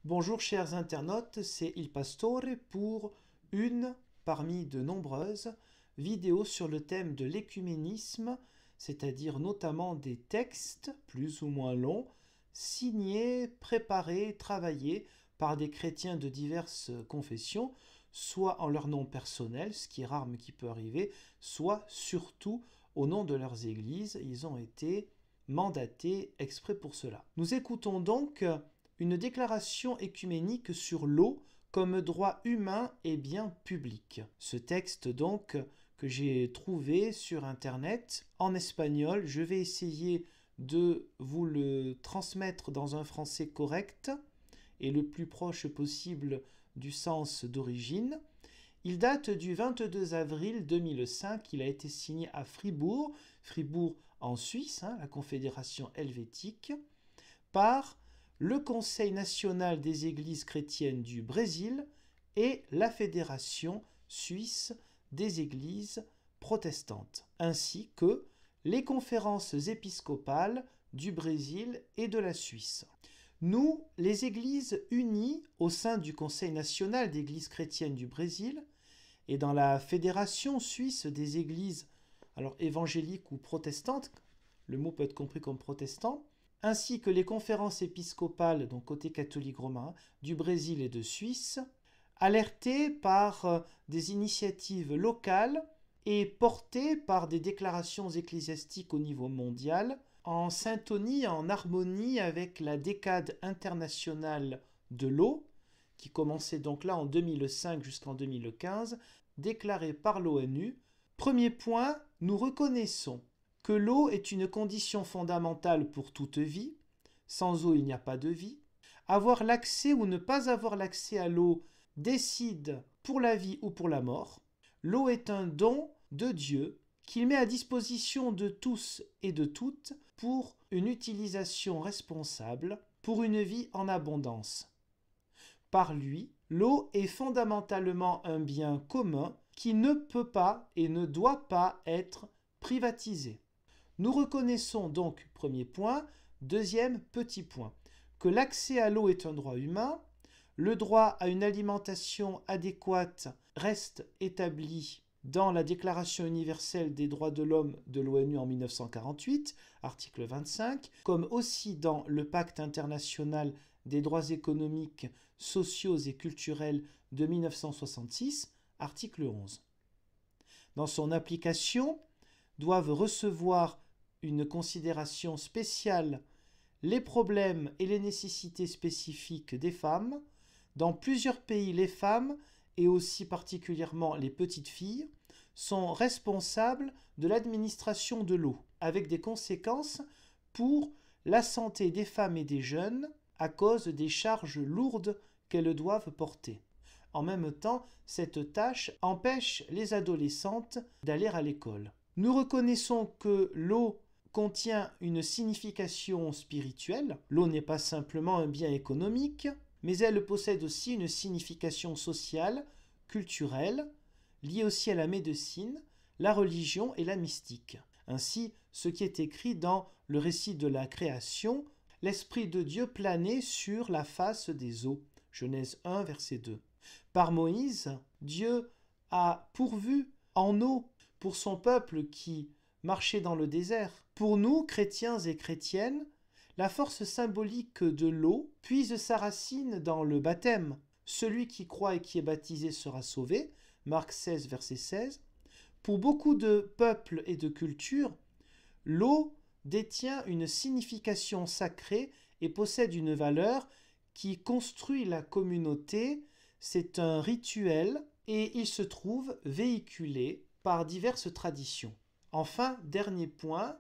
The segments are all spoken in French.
Bonjour chers internautes, c'est Il Pastore pour une parmi de nombreuses vidéos sur le thème de l'écuménisme, c'est-à-dire notamment des textes plus ou moins longs, signés, préparés, travaillés par des chrétiens de diverses confessions, soit en leur nom personnel, ce qui est rare mais qui peut arriver, soit surtout au nom de leurs églises. Ils ont été mandatés exprès pour cela. Nous écoutons donc une déclaration œcuménique sur l'eau comme droit humain et bien public. Ce texte donc que j'ai trouvé sur internet en espagnol, je vais essayer de vous le transmettre dans un français correct et le plus proche possible du sens d'origine. Il date du 22 avril 2005, il a été signé à Fribourg en Suisse, la Confédération helvétique, par le Conseil national des églises chrétiennes du Brésil et la Fédération suisse des églises protestantes, ainsi que les conférences épiscopales du Brésil et de la Suisse. Nous, les églises unies au sein du Conseil national d'églises chrétiennes du Brésil et dans la Fédération suisse des églises évangéliques ou protestantes, le mot peut être compris comme protestant, ainsi que les conférences épiscopales, donc côté catholique romain, du Brésil et de Suisse, alertées par des initiatives locales et portées par des déclarations ecclésiastiques au niveau mondial, en syntonie, en harmonie avec la décade internationale de l'eau, qui commençait donc là en 2005 jusqu'en 2015, déclarée par l'ONU. Premier point, nous reconnaissons que l'eau est une condition fondamentale pour toute vie. Sans eau, il n'y a pas de vie. Avoir l'accès ou ne pas avoir l'accès à l'eau décide pour la vie ou pour la mort. L'eau est un don de Dieu qu'il met à disposition de tous et de toutes pour une utilisation responsable, pour une vie en abondance. Par lui, l'eau est fondamentalement un bien commun qui ne peut pas et ne doit pas être privatisé. Nous reconnaissons donc, premier point, deuxième petit point, que l'accès à l'eau est un droit humain, le droit à une alimentation adéquate reste établi dans la Déclaration universelle des droits de l'homme de l'ONU en 1948, article 25, comme aussi dans le Pacte international des droits économiques, sociaux et culturels de 1966, article 11. Dans son application, doivent recevoir une considération spéciale les problèmes et les nécessités spécifiques des femmes. Dans plusieurs pays, les femmes, et aussi particulièrement les petites filles, sont responsables de l'administration de l'eau, avec des conséquences pour la santé des femmes et des jeunes à cause des charges lourdes qu'elles doivent porter. En même temps, cette tâche empêche les adolescentes d'aller à l'école. Nous reconnaissons que l'eau contient une signification spirituelle. L'eau n'est pas simplement un bien économique, mais elle possède aussi une signification sociale, culturelle, liée aussi à la médecine, la religion et la mystique. Ainsi, ce qui est écrit dans le récit de la création, l'Esprit de Dieu planait sur la face des eaux. Genèse 1, verset 2. Par Moïse, Dieu a pourvu en eau pour son peuple qui marchait dans le désert. Pour nous, chrétiens et chrétiennes, la force symbolique de l'eau puise sa racine dans le baptême. Celui qui croit et qui est baptisé sera sauvé. Marc 16, verset 16. Pour beaucoup de peuples et de cultures, l'eau détient une signification sacrée et possède une valeur qui construit la communauté. C'est un rituel et il se trouve véhiculé par diverses traditions. Enfin, dernier point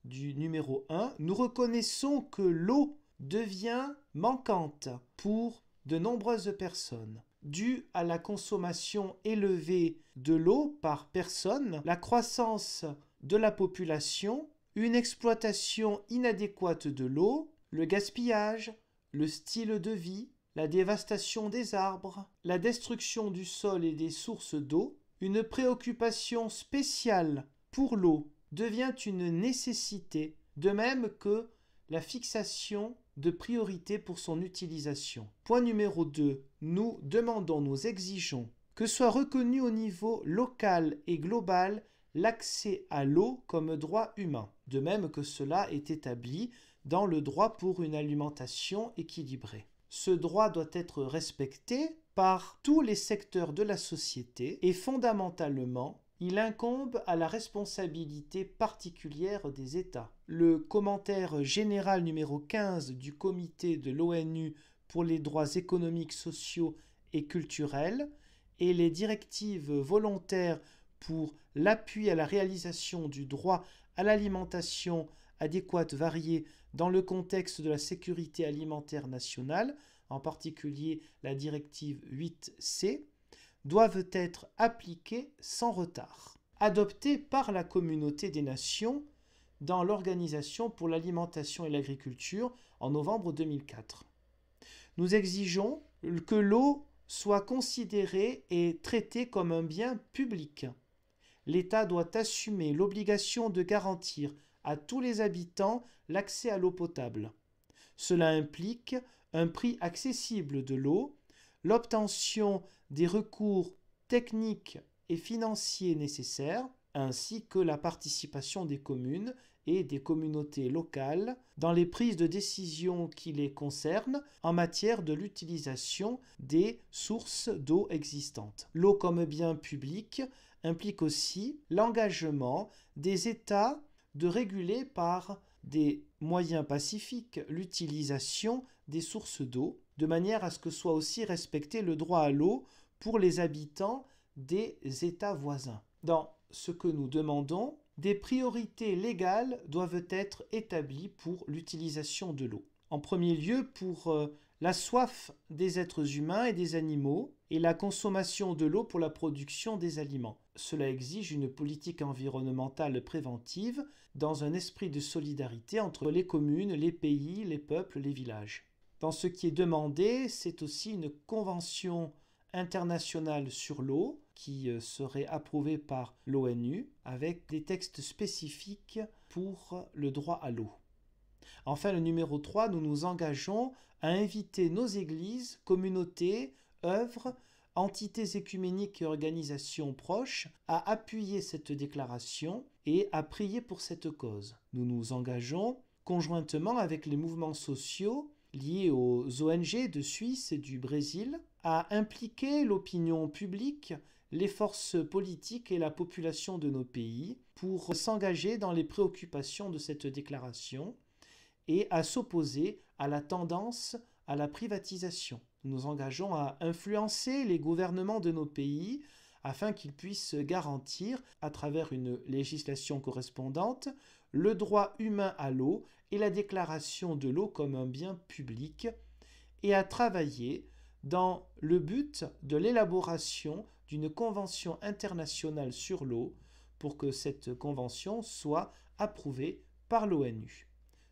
du numéro 1, nous reconnaissons que l'eau devient manquante pour de nombreuses personnes. Dû à la consommation élevée de l'eau par personne, la croissance de la population, une exploitation inadéquate de l'eau, le gaspillage, le style de vie, la dévastation des arbres, la destruction du sol et des sources d'eau, une préoccupation spéciale pour l'eau devient une nécessité, de même que la fixation de priorité pour son utilisation. Point numéro 2. Nous demandons, nous exigeons que soit reconnu au niveau local et global l'accès à l'eau comme droit humain, de même que cela est établi dans le droit pour une alimentation équilibrée. Ce droit doit être respecté par tous les secteurs de la société et fondamentalement, il incombe à la responsabilité particulière des États. Le commentaire général numéro 15 du Comité de l'ONU pour les droits économiques, sociaux et culturels et les directives volontaires pour l'appui à la réalisation du droit à l'alimentation adéquate variée dans le contexte de la sécurité alimentaire nationale, en particulier la directive 8C, doivent être appliquées sans retard. Adoptées par la communauté des nations dans l'Organisation pour l'alimentation et l'agriculture en novembre 2004. Nous exigeons que l'eau soit considérée et traitée comme un bien public. L'État doit assumer l'obligation de garantir à tous les habitants l'accès à l'eau potable. Cela implique un prix accessible de l'eau, l'obtention des recours techniques et financiers nécessaires, ainsi que la participation des communes et des communautés locales dans les prises de décision qui les concernent en matière de l'utilisation des sources d'eau existantes. L'eau comme bien public implique aussi l'engagement des États de réguler par des moyens pacifiques l'utilisation des sources d'eau, de manière à ce que soit aussi respecté le droit à l'eau pour les habitants des États voisins. Dans ce que nous demandons, des priorités légales doivent être établies pour l'utilisation de l'eau. En premier lieu, pour la soif des êtres humains et des animaux et la consommation de l'eau pour la production des aliments. Cela exige une politique environnementale préventive dans un esprit de solidarité entre les communes, les pays, les peuples, les villages. Dans ce qui est demandé, c'est aussi une convention internationale sur l'eau qui serait approuvée par l'ONU avec des textes spécifiques pour le droit à l'eau. Enfin, le numéro 3, nous nous engageons à inviter nos églises, communautés, œuvres, entités écuméniques et organisations proches à appuyer cette déclaration et à prier pour cette cause. Nous nous engageons conjointement avec les mouvements sociaux liés aux ONG de Suisse et du Brésil à impliquer l'opinion publique, les forces politiques et la population de nos pays pour s'engager dans les préoccupations de cette déclaration et à s'opposer à la tendance à la privatisation. Nous nous engageons à influencer les gouvernements de nos pays afin qu'ils puissent garantir, à travers une législation correspondante, le droit humain à l'eau et la déclaration de l'eau comme un bien public, et à travailler dans le but de l'élaboration d'une convention internationale sur l'eau pour que cette convention soit approuvée par l'ONU.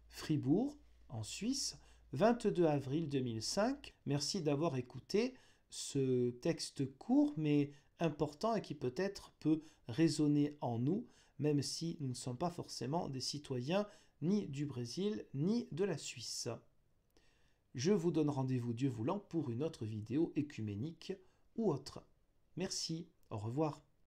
Fribourg, en Suisse, 22 avril 2005. Merci d'avoir écouté ce texte court mais important et qui peut-être peut résonner en nous, même si nous ne sommes pas forcément des citoyens ni du Brésil ni de la Suisse. Je vous donne rendez-vous, Dieu voulant, pour une autre vidéo écuménique ou autre. Merci, au revoir.